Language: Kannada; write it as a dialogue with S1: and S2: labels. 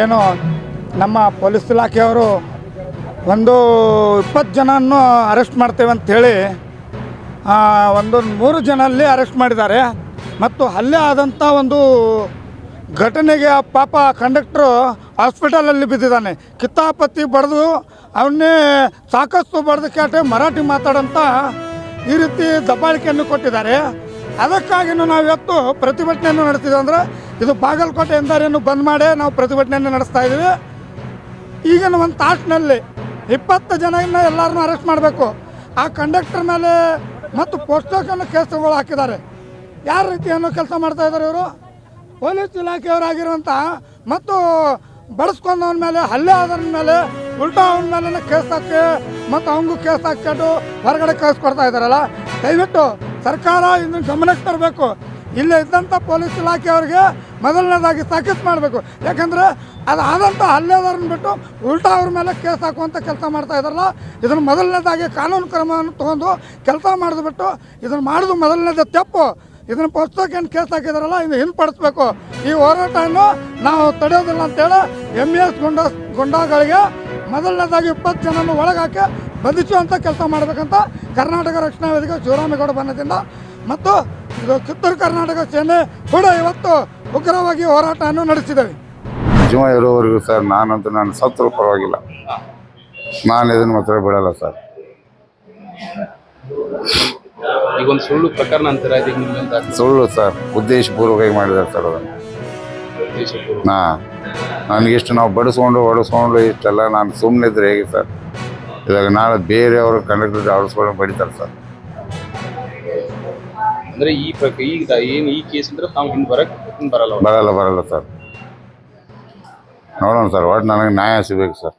S1: ಏನು ನಮ್ಮ ಪೊಲೀಸ್ ಇಲಾಖೆಯವರು ಒಂದು 20 ಜನನ್ನು ಅರೆಸ್ಟ್ ಮಾಡ್ತೇವೆ ಅಂಥೇಳಿ ಒಂದು 3 ಜನಲ್ಲಿ ಅರೆಸ್ಟ್ ಮಾಡಿದ್ದಾರೆ. ಮತ್ತು ಹಲ್ಲೆ ಆದಂಥ ಒಂದು ಘಟನೆಗೆ ಪಾಪ ಕಂಡಕ್ಟ್ರು ಹಾಸ್ಪಿಟಲಲ್ಲಿ ಬಿದ್ದಿದ್ದಾನೆ. ಕಿತ್ತಾಪತ್ತಿ ಬಡ್ದು ಅವನ್ನೇ ಸಾಕಷ್ಟು ಬಡ್ದು ಕೇಟೆ ಮರಾಠಿ ಮಾತಾಡೋಂಥ ಈ ರೀತಿ ದಬ್ಬಾಳಿಕೆಯನ್ನು ಕೊಟ್ಟಿದ್ದಾರೆ. ಅದಕ್ಕಾಗಿಯೂ ನಾವು ಇವತ್ತು ಪ್ರತಿಭಟನೆಯನ್ನು ನಡೆಸಿದ್ವಿ. ಅಂದರೆ ಇದು ಬಾಗಲಕೋಟೆ ಎಂದರೇನು ಬಂದ್ ಮಾಡಿ ನಾವು ಪ್ರತಿಭಟನೆಯನ್ನು ನಡೆಸ್ತಾ ಇದ್ದೀವಿ. ಈಗಿನ ಒಂದು ತಾಸಿನಲ್ಲಿ 20 ಜನನ್ನ ಎಲ್ಲರನ್ನೂ ಅರೆಸ್ಟ್ ಮಾಡಬೇಕು. ಆ ಕಂಡಕ್ಟರ್ ಮೇಲೆ ಮತ್ತು ಪೋಸ್ಟರ್ಗಳನ್ನು ಕೇಸುಗಳು ಹಾಕಿದ್ದಾರೆ. ಯಾವ ರೀತಿಯನ್ನು ಕೆಲಸ ಮಾಡ್ತಾ ಇದ್ದಾರೆ ಇವರು? ಪೊಲೀಸ್ ಇಲಾಖೆಯವರಾಗಿರುವಂಥ ಮತ್ತು ಬಡಿಸ್ಕೊಂಡವನ ಮೇಲೆ ಹಲ್ಲೆ ಆದವನ ಮೇಲೆ ಉಲ್ಟಾ ಅವನ ಮೇಲೆ ಕೇಸ್ ಹಾಕಿ ಮತ್ತು ಅವನಿಗೂ ಕೇಸ್ ಹಾಕಿಟ್ಟು ಹೊರಗಡೆ ಕಳಿಸ್ಕೊಡ್ತಾ ಇದ್ದಾರಲ್ಲ. ದಯವಿಟ್ಟು ಸರ್ಕಾರ ಇದನ್ನು ಗಮನಕ್ಕೆ ತರಬೇಕು. ಇಲ್ಲೇ ಇದ್ದಂಥ ಪೊಲೀಸ್ ಇಲಾಖೆಯವ್ರಿಗೆ ಮೊದಲನೇದಾಗಿ ತಾಕೀತು ಮಾಡಬೇಕು. ಯಾಕಂದರೆ ಅದು ಆದಂಥ ಹಲ್ಲೆದಾರನ್ನ ಬಿಟ್ಟು ಉಲ್ಟಾ ಅವ್ರ ಮೇಲೆ ಕೇಸ್ ಹಾಕುವಂಥ ಕೆಲಸ ಮಾಡ್ತಾ ಇದ್ದಾರಲ್ಲ. ಇದನ್ನು ಮೊದಲನೇದಾಗಿ ಕಾನೂನು ಕ್ರಮವನ್ನು ತೊಗೊಂಡು ಕೆಲಸ ಮಾಡಿದ್ಬಿಟ್ಟು ಇದನ್ನು ಮಾಡೋದು ಮೊದಲನೇದು ತಪ್ಪು. ಇದನ್ನು ಪುಸ್ತಕೇನು ಕೇಸ್ ಹಾಕಿದಾರಲ್ಲ ಇದು ಹಿಂಪಡಿಸ್ಬೇಕು. ಈ ಹೋರಾಟವನ್ನು ನಾವು ತಡೆಯೋದಿಲ್ಲ ಅಂತೇಳಿ MES ಗುಂಡಾಗಳಿಗೆ ಮೊದಲನೇದಾಗಿ 20 ಜನನ್ನು ಒಳಗಾಕಿ ಬಂಧಿಸುವಂಥ ಕೆಲಸ ಮಾಡಬೇಕಂತ ಕರ್ನಾಟಕ ರಕ್ಷಣಾ ವೇದಿಕೆ ಶಿವರಾಮೇಗೌಡ ಬನ್ನದಿಂದ ಮತ್ತು ಇದು ಕಿತ್ತೂರು ಕರ್ನಾಟಕ ಸೇನೆ ಕೂಡ ಇವತ್ತು ಉಗ್ರವಾಗಿ ಹೋರಾಟವನ್ನು ನಡೆಸಿದ್ದೇವೆ.
S2: ಜೀವ ಇರೋವರೆಗೂ ಸರ್ ನಾನಂತೂ ನಾನು ಸತ್ರು ಪರವಾಗಿಲ್ಲ, ನಾನು ಇದನ್ನು ಮಾತ್ರ ಬಿಡಲ್ಲ ಸರ್.
S3: ಈಗ ಒಂದು ಸುಳ್ಳು ಪ್ರಕರಣ ಅಂತಾರೆ,
S2: ಸುಳ್ಳು ಸರ್, ಉದ್ದೇಶಪೂರ್ವಕವಾಗಿ ಮಾಡಿದ್ದಾರೆ ಸರ್ ಅದನ್ನು. ನನಗಿಷ್ಟು ನಾವು ಹೊಡೆಸ್ಕೊಂಡು ಇಷ್ಟೆಲ್ಲ ನಾನು ಸುಮ್ಮನೆ ಇದ್ರೆ ಹೇಗೆ ಸರ್? ಇವಾಗ ನಾಳೆ ಬೇರೆಯವರು ಕಂಡಕ್ಟರ್ ಆಡಿಸ್ಕೊಂಡು ಬಡಿತಾರೆ ಸರ್.
S3: ಅಂದರೆ ಈಗ ಏನು ಈ ಕೇಸ್ ಅಂದ್ರೆ ನಾವು
S2: ಬರಲ್ಲ ಸರ್. ನೋಡೋಣ ಸರ್, ಒಟ್ಟು ನನಗೆ ನ್ಯಾಯ ಸಿಗಬೇಕು ಸರ್.